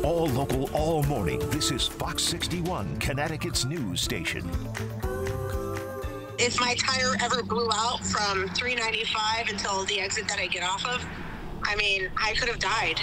All local, all morning. This is Fox 61, Connecticut's news station. If my tire ever blew out from 395 until the exit that I get off of, I mean, I could have died.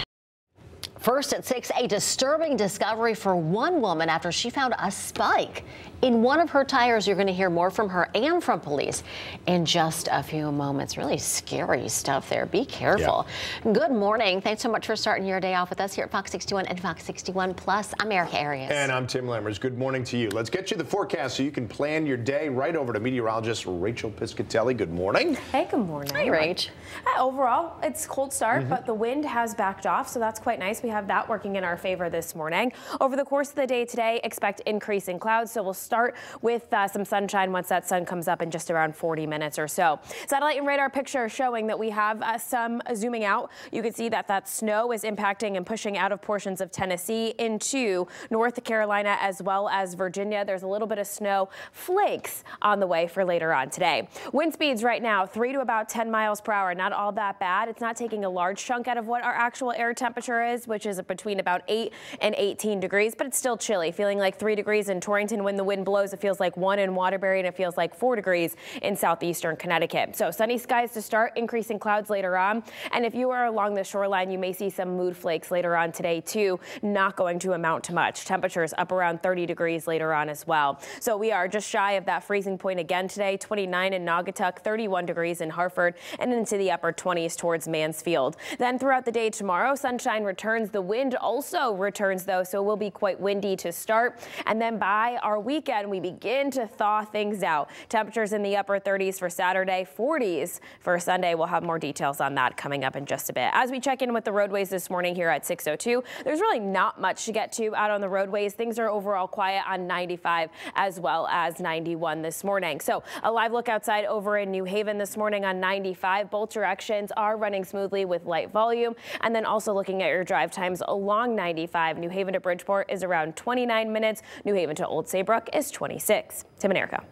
First at 6, a disturbing discovery for one woman after she found a spike in one of her tires. You're going to hear more from her and from police in just a few moments. Really scary stuff there. Be careful. Yeah. Good morning. Thanks so much for starting your day off with us here at Fox 61 and Fox 61 Plus. I'm Erica Arias. And I'm Tim Lammers. Good morning to you. Let's get you the forecast so you can plan your day. Right over to meteorologist Rachel Piscatelli. Good morning. Hey, good morning. Hi, Rach. Overall, it's a cold start, but the wind has backed off, so that's quite nice. We have that working in our favor this morning. Over the course of the day today, expect increasing clouds, so we'll start with some sunshine once that sun comes up in just around 40 minutes or so. Satellite and radar picture showing that we have some zooming out. You can see that snow is impacting and pushing out of portions of Tennessee into North Carolina as well as Virginia. There's a little bit of snow flakes on the way for later on today. Wind speeds right now 3 to about 10 miles per hour. Not all that bad. It's not taking a large chunk out of what our actual air temperature is, which is between about 8 and 18 degrees, but it's still chilly. Feeling like 3 degrees in Torrington when the wind blows. It feels like 1 in Waterbury, and it feels like 4 degrees in southeastern Connecticut. So sunny skies to start, increasing clouds later on. And if you are along the shoreline, you may see some mood flakes later on today too. Not going to amount to much. Temperatures up around 30 degrees later on as well. So we are just shy of that freezing point again today. 29 in Naugatuck, 31 degrees in Hartford, and into the upper 20s towards Mansfield. Then throughout the day tomorrow, sunshine returns. The wind also returns though, so it will be quite windy to start. And then by our weekend, we begin to thaw things out. Temperatures in the upper 30s for Saturday, 40s for Sunday. We'll have more details on that coming up in just a bit. As we check in with the roadways this morning here at 6:02, there's really not much to get to out on the roadways. Things are overall quiet on 95 as well as 91 this morning. So a live look outside over in New Haven this morning on 95. Both directions are running smoothly with light volume. And then also looking at your drive times along 95. New Haven to Bridgeport is around 29 minutes. New Haven to Old Saybrook is 26. Tim and Erica.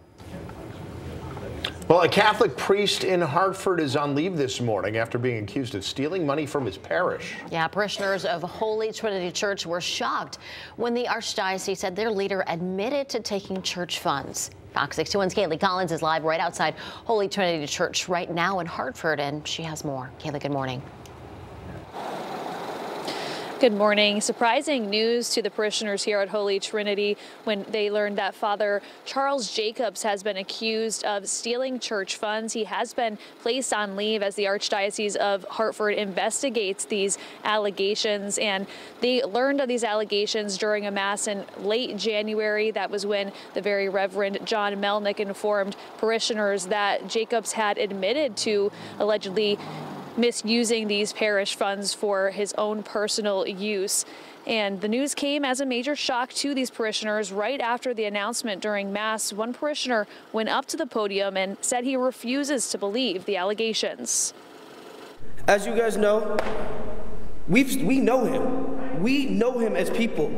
Well, a Catholic priest in Hartford is on leave this morning after being accused of stealing money from his parish. Yeah, parishioners of Holy Trinity Church were shocked when the Archdiocese said their leader admitted to taking church funds. Fox 61's Kaylee Collins is live right outside Holy Trinity Church right now in Hartford, and she has more. Kaylee, good morning. Good morning. Surprising news to the parishioners here at Holy Trinity when they learned that Father Charles Jacobs has been accused of stealing church funds. He has been placed on leave as the Archdiocese of Hartford investigates these allegations. And they learned of these allegations during a mass in late January. That was when the very Reverend John Melnick informed parishioners that Jacobs had admitted to allegedly misusing these parish funds for his own personal use. And the news came as a major shock to these parishioners right after the announcement during Mass. One parishioner went up to the podium and said he refuses to believe the allegations. As you guys know, we know him. We know him as people.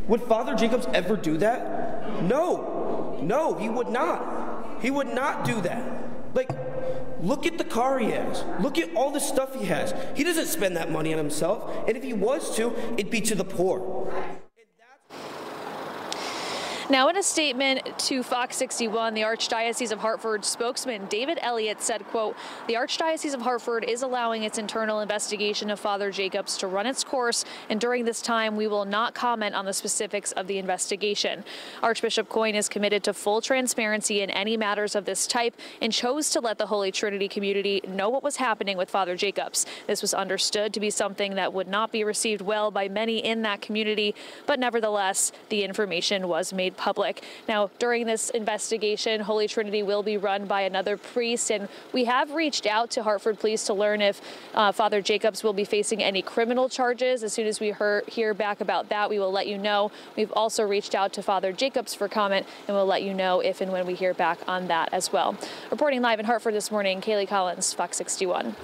Would Father Jacobs ever do that? No, he would not. He would not do that. Like, look at the car he has. Look at all the stuff he has. He doesn't spend that money on himself. And if he was to, it'd be to the poor. Now, in a statement to Fox 61, the Archdiocese of Hartford spokesman David Elliott said, quote, "The Archdiocese of Hartford is allowing its internal investigation of Father Jacobs to run its course, and during this time, we will not comment on the specifics of the investigation. Archbishop Coyne is committed to full transparency in any matters of this type and chose to let the Holy Trinity community know what was happening with Father Jacobs. This was understood to be something that would not be received well by many in that community, but nevertheless, the information was made public." Now, during this investigation, Holy Trinity will be run by another priest, and we have reached out to Hartford Police to learn if Father Jacobs will be facing any criminal charges. As soon as we hear back about that, we will let you know. We've also reached out to Father Jacobs for comment, and we'll let you know if and when we hear back on that as well. Reporting live in Hartford this morning, Kaylee Collins, Fox 61.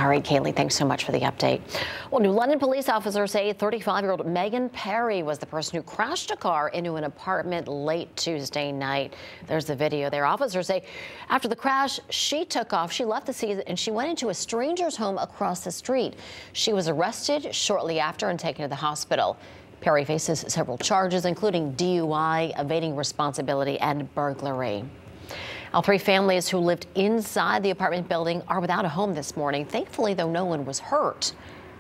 All right, Kaylee, thanks so much for the update. Well, New London police officers say 35-year-old Megan Perry was the person who crashed a car into an apartment late Tuesday night. There's the video there. Officers say after the crash, she took off. She left the scene and she went into a stranger's home across the street. She was arrested shortly after and taken to the hospital. Perry faces several charges, including DUI, evading responsibility, and burglary. All three families who lived inside the apartment building are without a home this morning. Thankfully, though, no one was hurt.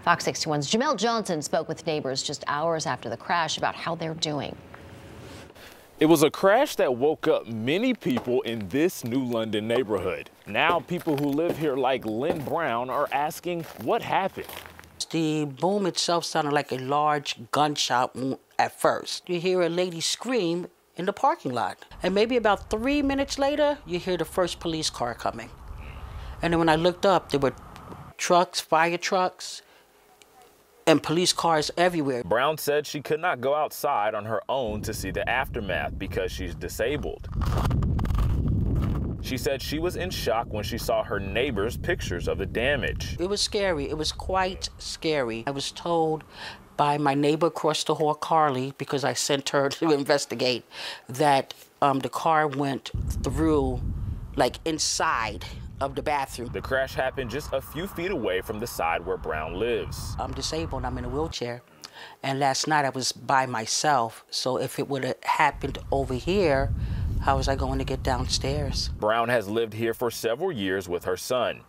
Fox 61's Jamel Johnson spoke with neighbors just hours after the crash about how they're doing. It was a crash that woke up many people in this New London neighborhood. Now people who live here like Lynn Brown are asking what happened. The boom itself sounded like a large gunshot at first. You hear a lady scream in the parking lot. And maybe about 3 minutes later, you hear the first police car coming. And then when I looked up, there were trucks, fire trucks, and police cars everywhere. Brown said she could not go outside on her own to see the aftermath because she's disabled. She said she was in shock when she saw her neighbor's pictures of the damage. It was scary. It was quite scary. I was told by my neighbor across the hall, Carly, because I sent her to investigate, that the car went through, like, inside of the bathroom. The crash happened just a few feet away from the side where Brown lives. I'm disabled. I'm in a wheelchair. And last night I was by myself. So if it would have happened over here, how was I going to get downstairs? Brown has lived here for several years with her son.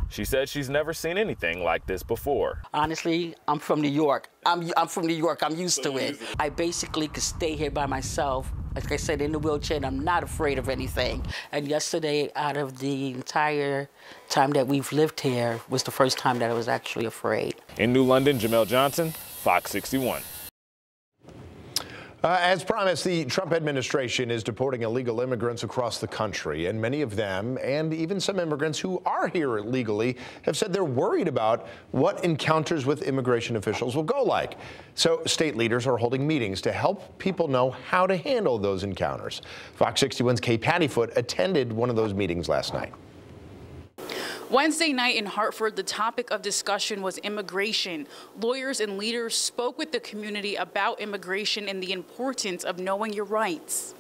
She said she's never seen anything like this before. Honestly, I'm from New York. I'm from New York. I'm used to it. I basically could stay here by myself, like I said, in the wheelchair, and I'm not afraid of anything. And yesterday, out of the entire time that we've lived here, was the first time that I was actually afraid. In New London, Jamel Johnson, Fox 61. As promised, the Trump administration is deporting illegal immigrants across the country, and many of them, and even some immigrants who are here legally, have said they're worried about what encounters with immigration officials will go like. So state leaders are holding meetings to help people know how to handle those encounters. Fox 61's Kay Pattyfoot attended one of those meetings last night. Wednesday night in Hartford, the topic of discussion was immigration. Lawyers and leaders spoke with the community about immigration and the importance of knowing your rights.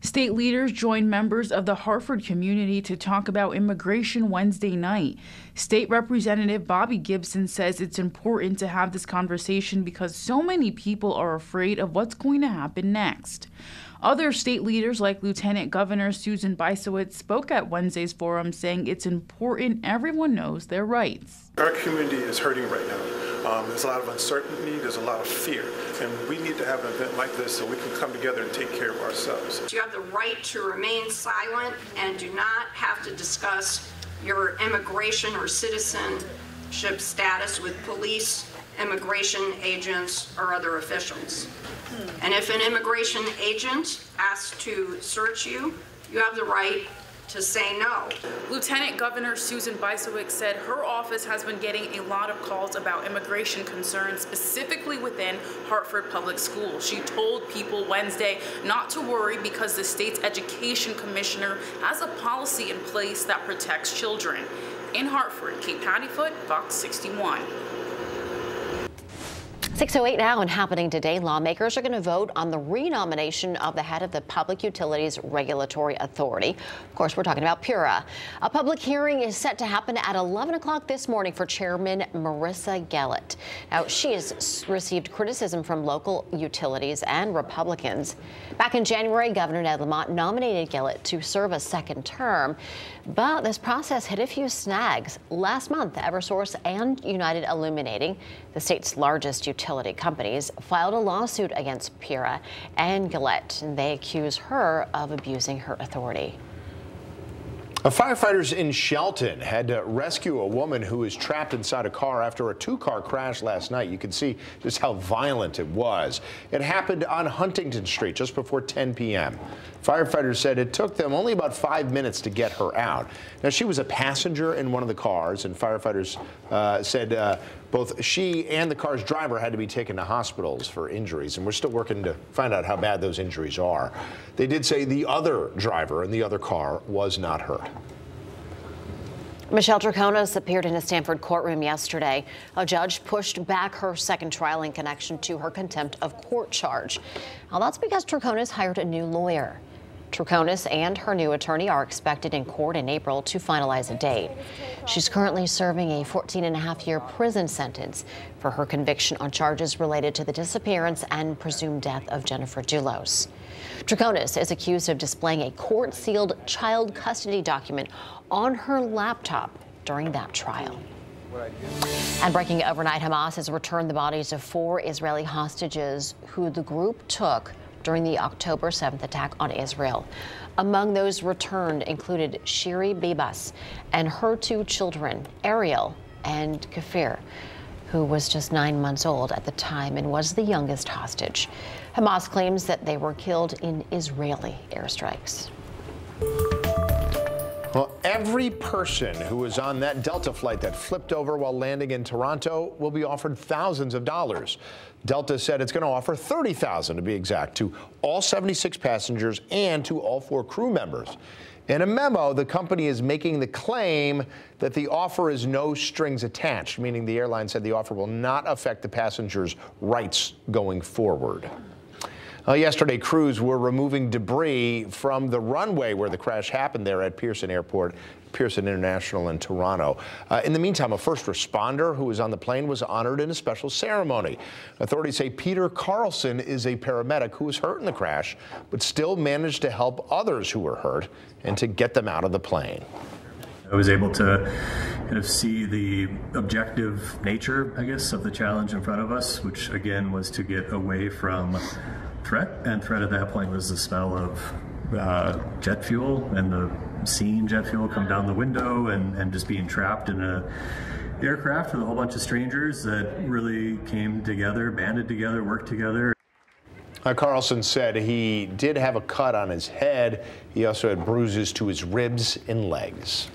State leaders joined members of the Hartford community to talk about immigration Wednesday night. State Representative Bobby Gibson says it's important to have this conversation because so many people are afraid of what's going to happen next. Other state leaders like Lieutenant Governor Susan Bysowitz spoke at Wednesday's forum saying it's important everyone knows their rights. Our community is hurting right now. There's a lot of uncertainty, there's a lot of fear, and we need to have an event like this so we can come together and take care of ourselves. You have the right to remain silent and do not have to discuss your immigration or citizenship status with police, immigration agents, or other officials. And if an immigration agent asks to search you, you have the right to say no. Lieutenant Governor Susan Bysowicz said her office has been getting a lot of calls about immigration concerns, specifically within Hartford Public Schools. She told people Wednesday not to worry because the state's education commissioner has a policy in place that protects children. In Hartford, Kay Pattyfoot, Fox 61. 6:08 now and happening today, lawmakers are going to vote on the renomination of the head of the Public Utilities Regulatory Authority. Of course, we're talking about PURA. A public hearing is set to happen at 11 o'clock this morning for Chairman Marissa Gellett. Now, she has received criticism from local utilities and Republicans. Back in January, Governor Ned Lamont nominated Gellett to serve a second term, but this process hit a few snags. Last month, Eversource and United Illuminating, the state's largest utility companies, filed a lawsuit against PURA and Gellett, and they accuse her of abusing her authority. Firefighters in Shelton had to rescue a woman who was trapped inside a car after a two-car crash last night. You can see just how violent it was. It happened on Huntington Street just before 10 p.m. Firefighters said it took them only about 5 minutes to get her out. Now, she was a passenger in one of the cars, and firefighters said Both she and the car's driver had to be taken to hospitals for injuries, and we're still working to find out how bad those injuries are. They did say the other driver in the other car was not hurt. Michelle Draconis appeared in a Stanford courtroom yesterday. A judge pushed back her second trial in connection to her contempt of court charge. Now, that's because Draconis hired a new lawyer. Draconis and her new attorney are expected in court in April to finalize a date. She's currently serving a 14.5-year prison sentence for her conviction on charges related to the disappearance and presumed death of Jennifer Dulos. Draconis is accused of displaying a court-sealed child custody document on her laptop during that trial. And breaking overnight, Hamas has returned the bodies of 4 Israeli hostages who the group took during the October 7th attack on Israel. Among those returned included Shiri Bibas and her 2 children, Ariel and Kafir, who was just 9 months old at the time and was the youngest hostage. Hamas claims that they were killed in Israeli airstrikes. Well, every person who was on that Delta flight that flipped over while landing in Toronto will be offered thousands of dollars. Delta said it's going to offer $30,000 to be exact to all 76 passengers and to all 4 crew members. In a memo, the company is making the claim that the offer is no strings attached, meaning the airline said the offer will not affect the passengers' rights going forward. Yesterday, crews were removing debris from the runway where the crash happened there at Pearson Airport, Pearson International in Toronto. In the meantime, a first responder who was on the plane was honored in a special ceremony. Authorities say Peter Carlson is a paramedic who was hurt in the crash, but still managed to help others who were hurt and to get them out of the plane. I was able to kind of see the objective nature, I guess, of the challenge in front of us, which again was to get away from threat, and threat at that point was the smell of jet fuel and the seeing jet fuel come down the window and just being trapped in a aircraft with a whole bunch of strangers that really came together, banded together, worked together. Carlson said he did have a cut on his head. He also had bruises to his ribs and legs.